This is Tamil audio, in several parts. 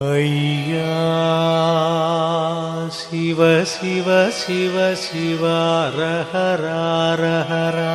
ஐயா சிவ சிவ சிவ சிவ ரஹரா ரஹரா.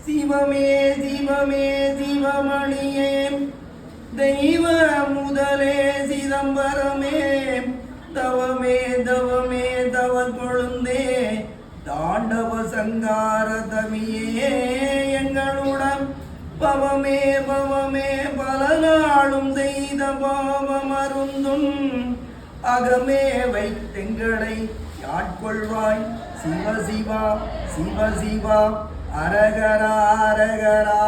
சிவமே சிவமே சிவமணியே தெய்வ முதலே சிதம்பரமே தவமே தவமே தவ கொழுந்தே தாண்டவ சங்கார தமியே எங்களுடன் பவமே பவமே பல நாளும் செய்த பாவமருந்தும் அகமே வைத்தெங்களை ஆட்கொள்வாய் சிவ சிவா சிவ சிவா அரகரா அரகரா.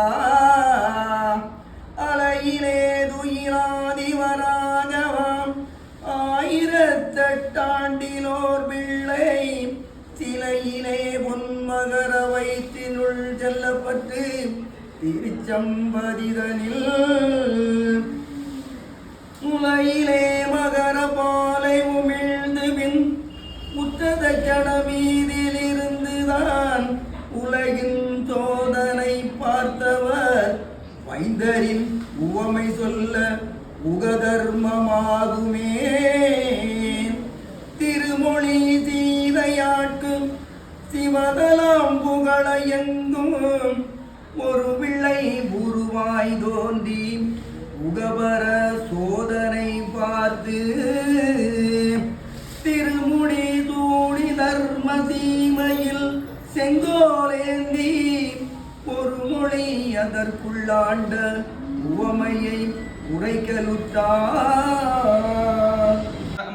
அலையிலே துயிலாதிவராகவாம் ஆயிரத்தெட்டாண்டிலோர் பிள்ளை சிலையிலே பொன்மகர வயிற்றினுள் செல்லப்பட்டு திருச்சம்பதிதனில் முலையிலே மகர பாலை உமிழ்ந்து பின் உற்றத கணமீதில் இருந்துதான் உலகின் சோதனை பார்த்தவர் வைந்தரின் உவமை சொல்ல உகதர்மமாகுமே. திருமொழி சீதையாட்கு சிவதலாம் புகழ எங்கும் ஒரு பிள்ளை உருவாய் தோன்றி உகபர சோதனை பார்த்து திருமுடி தூளி தர்ம சீமையில் செங்கோலேந்தி ஒரு மொழி அதற்குள்ளாண்ட உவமையை உரைக்கலுற்றார்.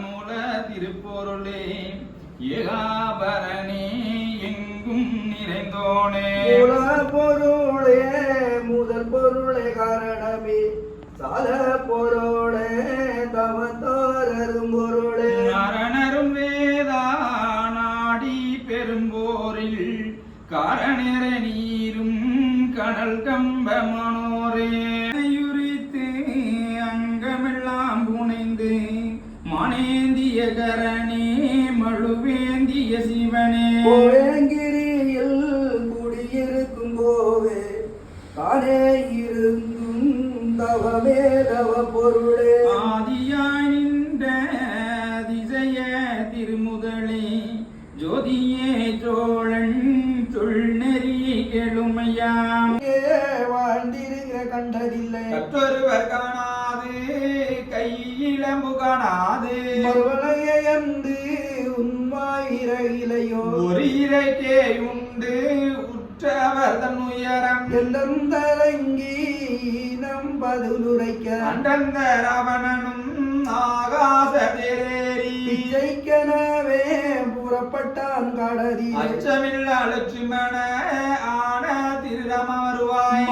மூல திருப்பொருளே ஏகாபரணே எங்கும் நிறைந்தோனே மூல பொருளே முதல் பொருளே காரணமே சால பொருளே தவத்தோரும் பொருளே மரணரும் வேதா நாடி பெரும்போரில் காரணர நீரும் கடல் கம்ப மனோரே யுரித்து அங்கமெல்லாம் புனைந்து மனேந்திய கரணே மழுவேந்திய சிவனே கோயங்கிரியில் குடியிருக்கும் போவே காணே இருந்தும் தவமே தவ பொருளே ஆதியாய் நின்ற திசைய திருமுதலே ஜோதியே சோழன் தொல்நெறி கெழுமையாம் வாழ்ந்திருக்கிற கண்டதில்லை கற்றொருவர் காணாது கையிலம்பு காணாது மறுவலையந்து உண்மாயிரையிலையோ ஒரு இறைக்கே உண்டு உற்றவர் தன் உயரம் எல்லாம் தரங்கி நம்பதுரைக்க அண்டந்த ராவணனும் ஆகாச தேரேறி பிச்சைக்கனவே புறப்பட்டான் கடதி அச்சமில்ல லட்சுமண ஆன திருரம வருவாய்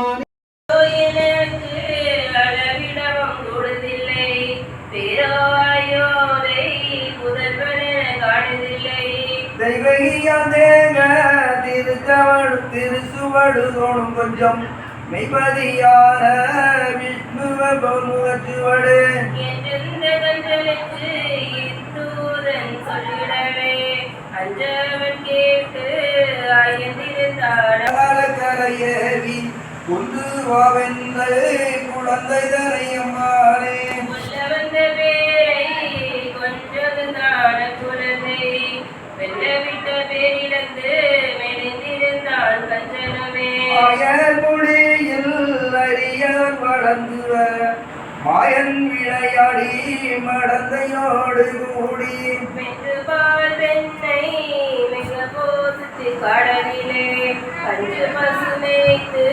திருசுவடு தோணும் கொஞ்சம் மெய்பதியான விஷ்ணுவ பமுகச்சுவடு கரையேவி கொண்டு வாவென்று குழந்தை தரையம்மானே மொழியில் அடியார் வளர்ந்துவ மாயன் விளையாடி மடந்தையோடு கூடி கடலிலே அஞ்சு பசுமைத்து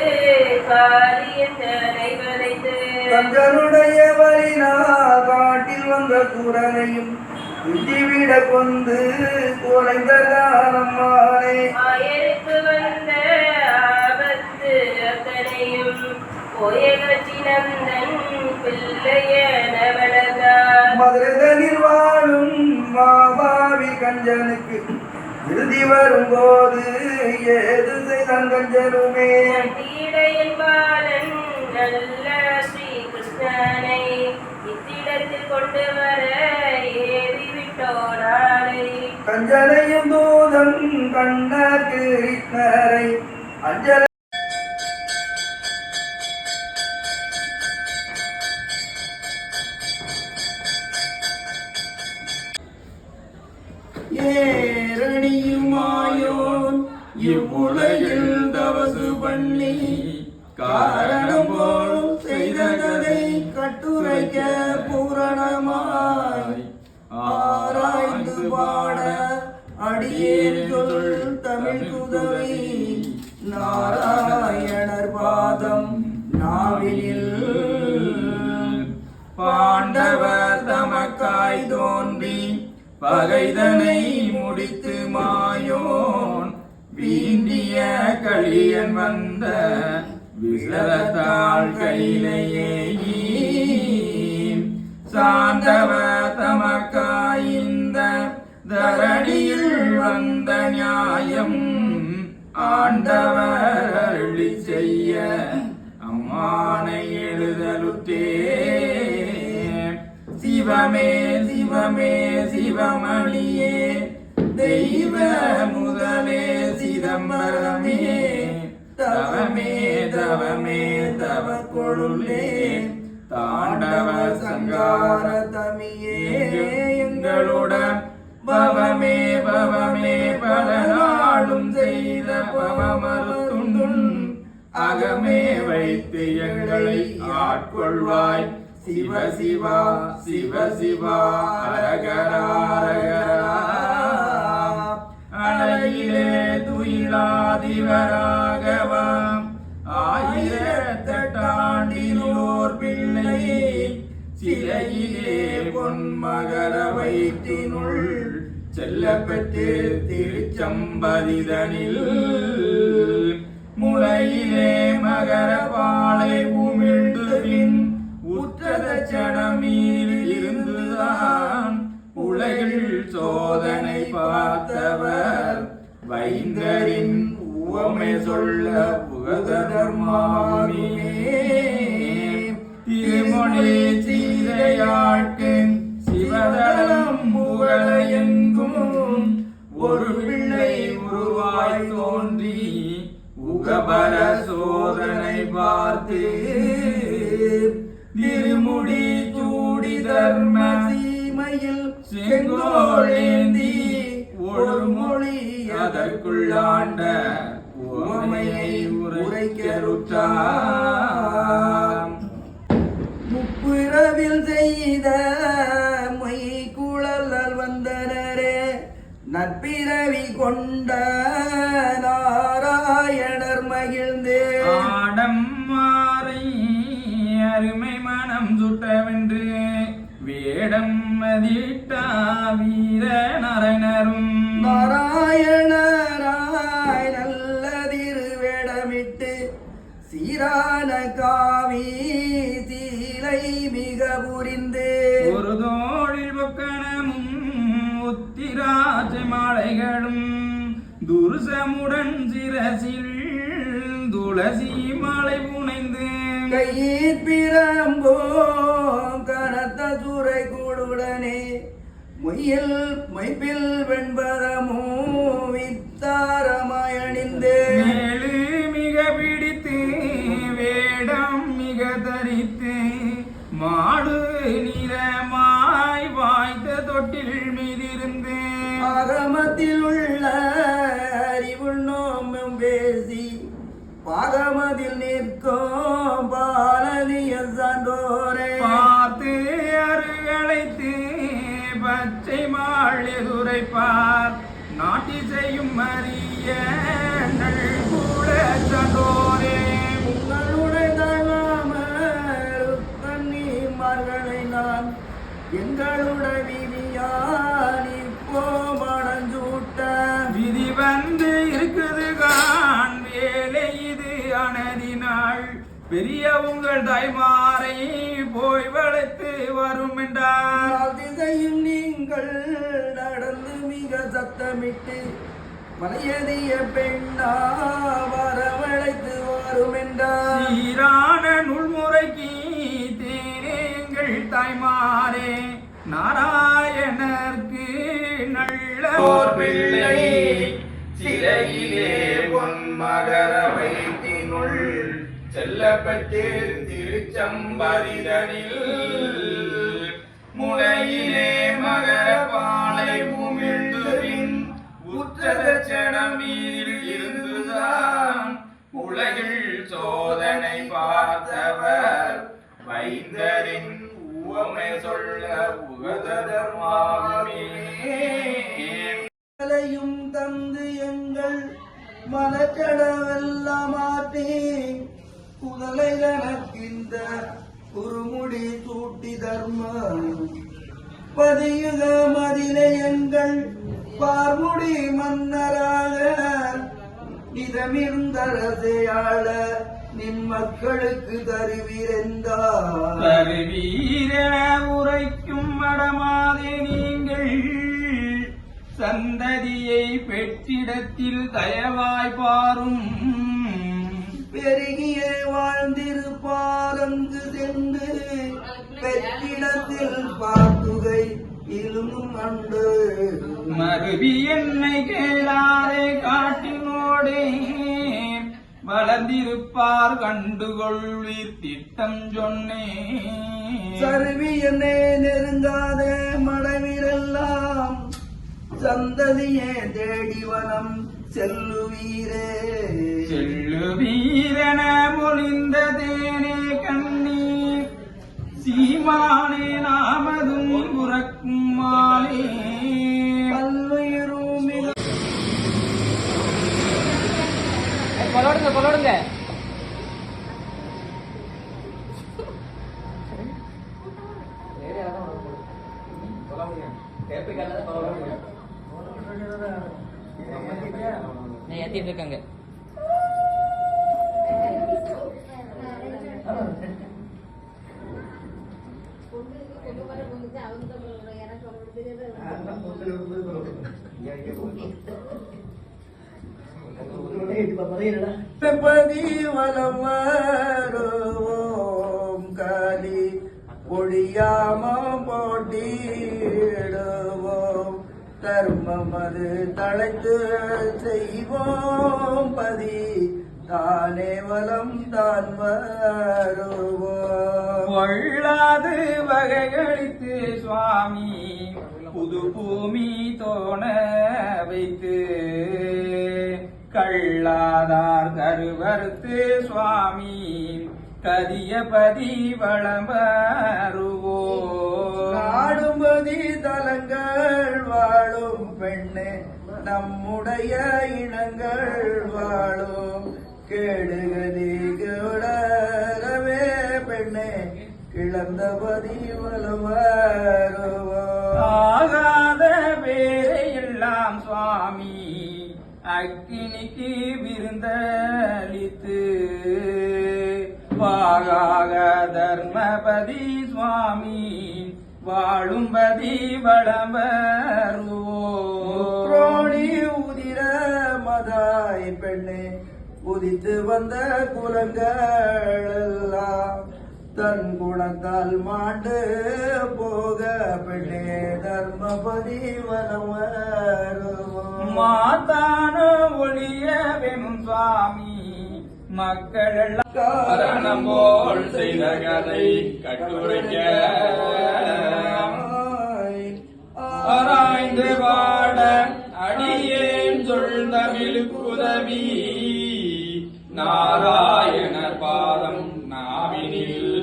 காலியந்தனை வளைத்து கஞ்சனுடைய வலினால் காட்டில் வந்த குரலையும் குஞ்சிவிட கொண்டு குறைந்த காலம்மானே ஆயருக்கு வந்த ஆபத்து அத்தனையும் போயகச்சி நந்தன் பிள்ளைய நவளதான் மதுரதனில் வாழும் மாபாவி கஞ்சனுக்கு இறுதி வரும்போது ஏது செய்தான் கஞ்சனுமே இடையில் பாலன் நல்ல ஸ்ரீ கிருஷ்ணனை இத்திடத்தில் கொண்டு வர ஏறி விட்டோனாலை கஞ்சனையும் தூதன் கண்ட கிருஷ்ணரை அஞ்சல இவ்வுலகில் தவசு பண்ணி காரணம் போல் செய்த கதை கட்டுரைக்க பூரணமாய் ஆராய்ந்து பாட அடியேன் சொல் தமிழ் குதவி நாராயணர் பாதம் நாவினில் பாண்டவர் தமக்காய் தோன்றி பகைதனை முடித்து மாயோன் வீண்டிய களியன் வந்த விசலத்தாள் கையிலேயே சாந்தவ தமக்காய் இந்த தரணியில் வந்த நியாயம் ஆண்டவர் அருளி செய்ய அம்மானை எழுதலுத்தே சிவமே சிவமே சிவமணியே தெய்வ முதலே சிதம்பரமே தவமே தவமே தவ கொழுலே தாண்டவ சங்கார தமியே எங்களுடன் பவமே பவமே பல நாளும் செய்த பவமருத்துண்டுன் அகமே வைத்து எங்களை ஆட்கொள்வாய் சிவ சிவா சிவ சிவா அரகரா அரகரா அழகிலே துயிலாதிவராகவா ஆயிரத்தெட்டாண்டினோர் பிள்ளை சிலையிலே பொன்மகர வயிற்றினுள் செல்லப்பெற்று திருச்சம்பதிதனில் முளையிலே மகர பாலை உமிழ்ந்து பின் உற்றத சடமீர் இருந்துதான் உலகில் சோதனை பார்த்தவர் வைந்தரின் உவமை சொல்ல புகத தர்மாமியே திருமொழி சீதையாட்கு சிவதளம் புகழ எங்கும் ஒரு பிள்ளை உருவாய் தோன்றி உகபர சோதனை பார்த்து திருமுடி சூடி தர்ம சீமையில் செங்கோலேந்தி ஒரு மொழி அதற்குள்ளாண்ட உவமையை உரைக்கருட்டாம் முப்பிரவில் செய்த மை குழலால் வந்தனரே நற்பிறவி கொண்ட நாராயணர் மகிழ்ந்தே ஆடம் மாறை அருமை மனம் சுட்டவென்று வேடம் மதிட்டா வீர நரனரும் நாராயணராய் நல்ல திருவேடமிட்டு சீரான காவி சீலை மிக புரிந்து ஒரு தோழில் பொக்கணமும் உத்திராட்சை மாலைகளும் துருசமுடன் சிரசில் துளசி மாலை புனைந்து கையில் பிரம்போ கனத்த சுரை கூடுடனே மொய்யில் மைப்பில் வெண்பதமோ வித்தாரமாய் அணிந்து மேலு மிக பிடித்து வேடம் மிக தரித்து மாடு நிறமாய் வாய்த்த தொட்டில் மீதிருந்து ஆகமத்தில் உள்ள அறிவுள் நோம்பும் பேசி பாகமதில் நிற்கும் பாலனிய சான்றோரே பார்த்து அருகழைத்து பச்சை மாள் எதுரைப்பார் நாட்டி செய்யும் அரிய கூட சான்றோரே உங்களுடைய தன்னிமார்களை நான் எங்களுடைய விதியான் இப்போ மணஞ்சூட்ட விதி வந்து இருக்குது கான் வேலை இது அனதினாள் பெரிய உங்கள் தாய்மாரை போய் வளைத்து வரும் என்றார் திசையும் நீங்கள் நடந்து மிக சத்தமிட்டு மலையதிய பெண்ணா வரவழைத்து வரும் என்றார் சீரான நூல்முறைக்கு தேங்கள் தாய்மாரே நாராயணர்க்கு நல்ல ஓர் பிள்ளை சிலையிலே பொன்மகர வைத்தினுள் செல்லப்பட்டு திருச்சம்பதிதனில் முளையிலே மகர பாலை உமிழ்ந்து பின் உற்ற உற்றதட்சணமீதில் இருந்துதான் உலகில் சோதனை பார்த்தவர் வைந்தரின் உவமை சொல்ல உகதமாகுமே. கலையும் தந்து எங்கள் மனக்கடவெல்லாம் மாற்றி குதலை கணக்கின்ற குறுமுடி சூட்டி தர்ம பதியுக மதிலை எங்கள் பார்முடி மன்னராக இதமிருந்தரசையாள நின் மக்களுக்கு தருவீரென்றார். தருவீரென உரைக்கும் மடமாதே நீங்கள் சந்ததியை பெற்றிடத்தில் தயவாய் பாரும். பெருகிய வாழ்ந்திருப்பார் அங்கு சென்று பெற்றிடத்தில் பார்த்துகை இருந்தும் கண்டு மருவி என்னை கேளாதே காட்டினோடே வளர்ந்திருப்பார் கண்டுகொள்வீர் திட்டம் சொன்னேன். சருவி என்னை நெருங்காத மடவிரெல்லாம் சந்ததியே தேடி வனம் செல்லுவீரே. செல்லுவீரென மொழிந்த தேனே கண்ணீர் சீமானே நாமதும் புறக்கும் மாலே. பல்லுயிரும் மிக கொலோடுங்க ஏத்திட்டு இருக்காங்க. பதிவலம் வருவோம் காலி ஒழியாம போட்டிடுவோம் தர்மம் அது தழைத்து செய்வோம் பதி தானே வலம் தான் வருவோம். கொள்ளாது வகைகளித்து சுவாமி புது பூமி தோண வைத்து கள்ளாதார் கருவறுத்து சுவாமி கதியபதி வளமருவோ. நாடும்பதி தலங்கள் வாழும் பெண்ணே நம்முடைய இனங்கள் வாழும் கேடுகதி கேடரவே பெண்ணே கிளந்தபதி வளமருவோ. ஆகாத பேரை எல்லாம் சுவாமி அக்கினிக்கு விருந்தளித்து வாகாக தர்மபதி சுவாமி வாழும்பதி வளம்பருவோணி உதிர மதாய் பெண்ணே உதித்து வந்த குலங்கள் எல்லாம் தன் குணத்தால் மாண்டு போக பெண்ணே தர்மபதி வலம் வருவோம். மாதான ஒளிய வெனும் சுவாமி மக்களெல்லாம் காரணம் போல் செய்த கதை கட்டுரைக்க ஆராய்ந்து பாட அடியேன் சொல் தமிழுக்குதவி நாராயணர் பாதம் நாவினில்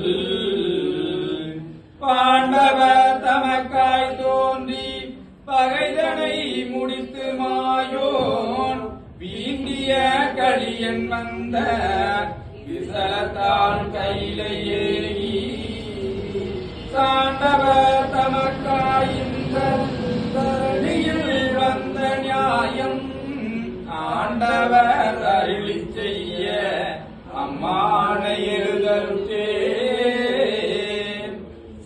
பாண்டவ தமக்காய் தோன்றி பகைதனை முடித்து மாயோன் வீண்டிய களியன் வந்த விசலத்தான் கையிலேயே தாண்டவ தமக்காயின்ற தரணியில் வந்த நியாயம் ஆண்டவர் அருளி செய்ய அம்மானை எழுதருச்சே.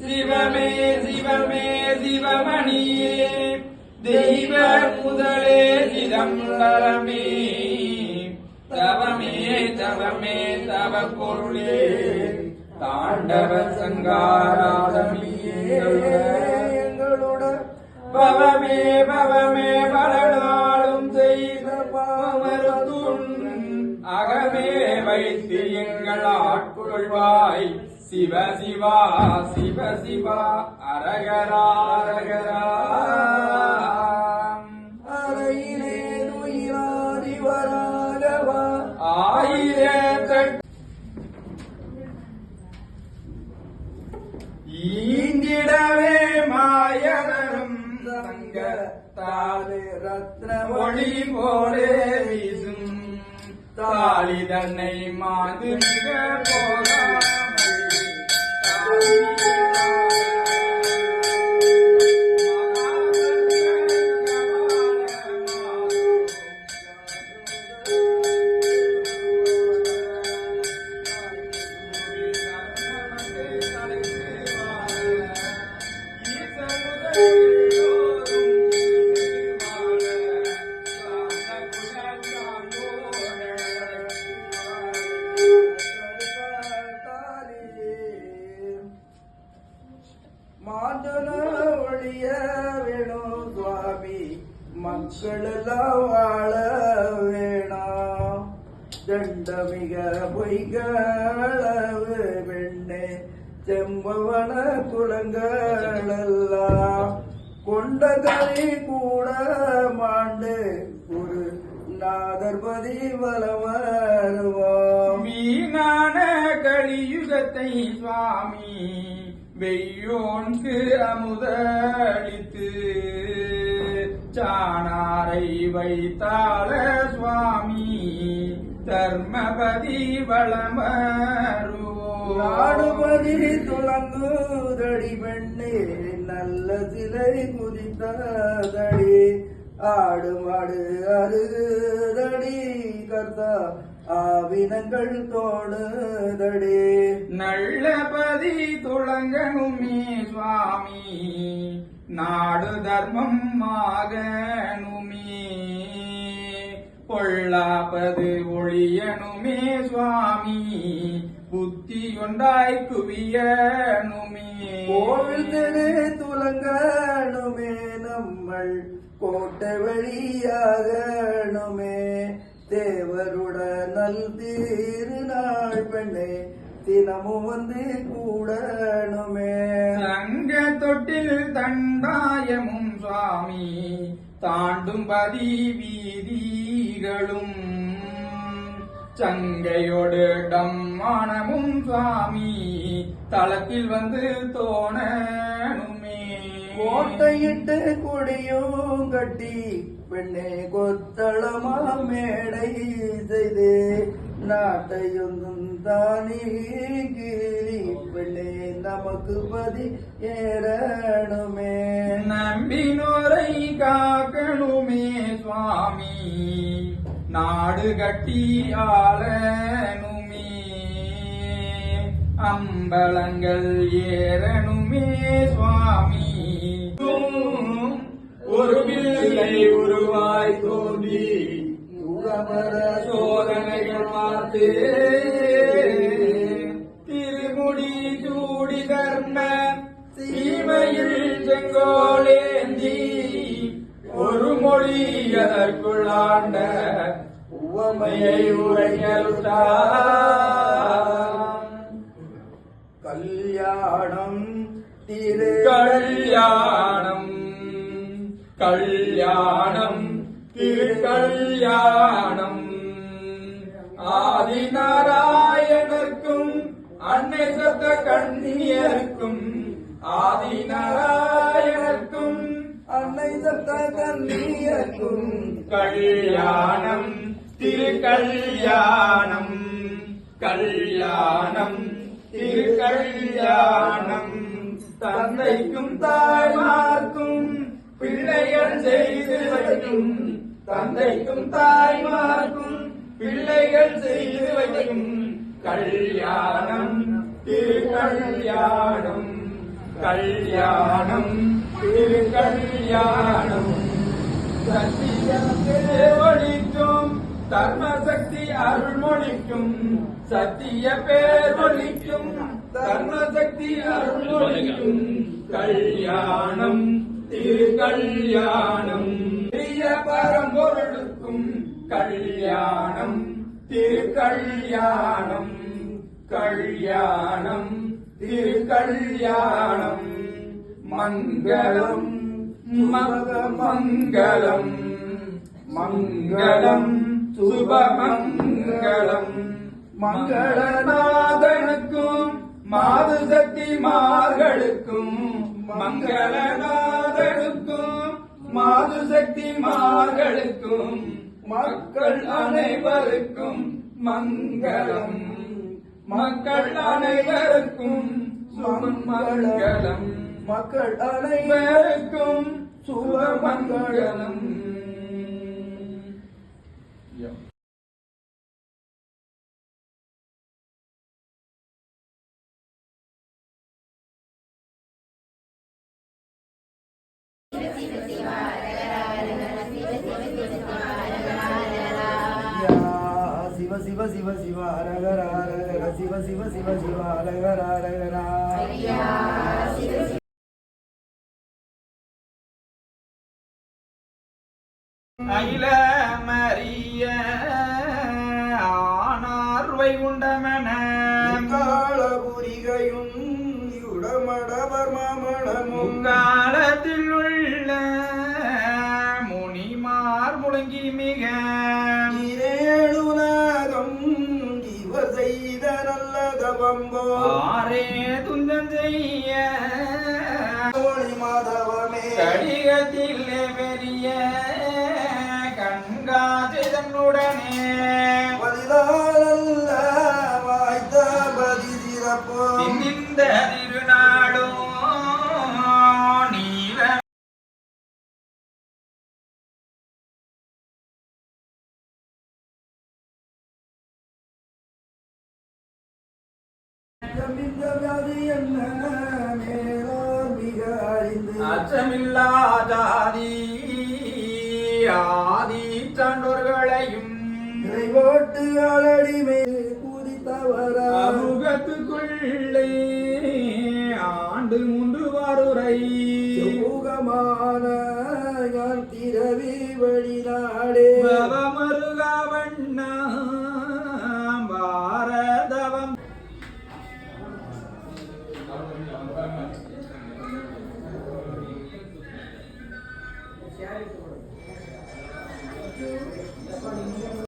சிவமே சிவமே சிவமணியே தெய்வ முதலே சிதம்பரமே தவமே தவமே தவ பொருளே தாண்டவ சங்காராதமியே எங்களுடன் பவமே பவமே பலனாலும் செய்த பாவருத்தும் அகமே வைத்து எங்கள் ஆட்கொள்வாய் சிவ சிவா சிவ சிவா அரகரா அரகரா. அறையிலே ரத்ன ஒளி போலே வீசும் தாலி தன்னை மாது மிக மாதன ஒழிய வேணும் சுவாமி மக்களெல்லாம் வாழ வேணாம் தண்டமிக பொய்களவு வெண்ணே செம்பவன குலங்களெல்லாம் கொண்ட கரை கூட மாண்டு ஒரு நாகர்பதி வளவருவோம் வீணான கலியுகத்தை சுவாமி வெய்யோன்கு அமுதளித்து சாணாரை வைத்தாள சுவாமி தர்மபதி வளமருவோம் நாடுபதி துளங்குதடி பெண்ணே நல்ல சிலை குதித்ததடி ஆடு மாடு அருகுதடி கர்த்தா ஆவினங்கள் தோடுதடி நல்லபதி துளங்கனுமே சுவாமி நாடு தர்மம் ஆகனுமே பொல்லாப்பது ஒழியனுமே சுவாமி புத்தி ஒன்றாய் குவியனுமே கோவில் திரு துலங்கனுமே நம்மள் கோட்டை வழியாகனுமே தேவருட நல் திருநாள் பெண்ணே தினமும் வந்து கூடனுமே சங்க தொட்டில் தண்டாயமும் சுவாமி தாண்டும் பதி வீதிகளும் சங்கையோடு டம்மானமும் சுவாமி தளத்தில் வந்து தோணனுமே கோட்டையிட்டு கொடியும் கட்டி பெண்ணே கொத்தளமா மேடை செய்து நாட்டையொன்றும் தானி கீறி பெண்ணே நமக்கு பதி ஏறணுமே நம்பினோரை காக்கணுமே சுவாமி நாடு கட்டி ஆளனுமே அம்பலங்கள் ஏறணுமே சுவாமி ஒரு பிள்ளை உருவாய் தோன்றி உகமர சோதனைகள் பார்த்து திருமுடி சூடி தர்ம சீமையில் செங்கோலேந்தி ஒரு மொழி அதற்குள்ளாண்ட உவமையை உரையருட்டார் கல்யாணம் திரு கல்யாணம் கல்யாணம் திருக்கல்யாணம் ஆதிநாராயணர்க்கும் அன்னை சத்த கண்ணியர்க்கும் ஆதிநாராயணர்க்கும் அன்னை சத்த கண்ணியர்க்கும் கல்யாணம் திருக்கல்யாணம் கல்யாணம் திருக்கல்யாணம் தந்தைக்கும் தாய்மார்க்கும் பிள்ளைகள் செய்து வைக்கும் தந்தைக்கும் தாய்மார்க்கும் பிள்ளைகள் செய்து வைக்கும் கல்யாணம் திருக்கல்யாணம் கல்யாணம் திருக்கல்யாணம் சத்தியத்தை ஒழிக்கும் தர்மசக்தி அருள்மொழிக்கும் சத்திய பேர் ஒழிக்கும் தர்மசக்தி அருள்மொழிக்கும் கல்யாணம் திருக்கல்யாணம் பிரிய பரம்பொருளுக்கும் கல்யாணம் திருக்கல்யாணம் கல்யாணம் திருக்கல்யாணம் மங்களம் மங்களம் மங்களம் சுபமங்களம் மங்களநாதனுக்கும் மாது சக்தி மார்களுக்கும் மங்களநாதனுக்கும் மாது சக்திமார்களுக்கும் மக்கள் அனைவருக்கும் மங்களம். மக்கள் அனைவருக்கும் சுமங்கலம். மக்கள் அனைவருக்கும் சுபமங்கலம். சிவ சிவ சிவ சிவ அரகர அரகர சிவ சிவ சிவ சிவ அரகர அரகரா. அகில மரிய ஆனார்வை உண்டமன காலபுரிகையும் யுடமடவர் மாமணமும் காலத்தில் உள்ள முனிமார் முழங்கி மிக இரேழுலகம் இவர் செய்த நல்லத பம்போ ஆரே துந்தம் செய்ய ஒளி மாதவமே கடிகத்தில் பெரிய கண்காட்சி தன்னுடனே பதிலாலல்ல வாய்த்த பதி சிறப்போ இந்த திருநாடோ நீல இந்த வியாதி என்ன மேலோர் மிக அறிந்து அச்சமில்லா ஜாதி ஆதி சான்றோர்களையும் இறைவோட்டு அலடிமை பூதித்தவரா முகத்துக்குள்ளே ஆண்டு முண்டு வாருரை சுகமான யான் திரவி வழிநாடே பவமருகா வண்ணா பாரதவம் Thank you.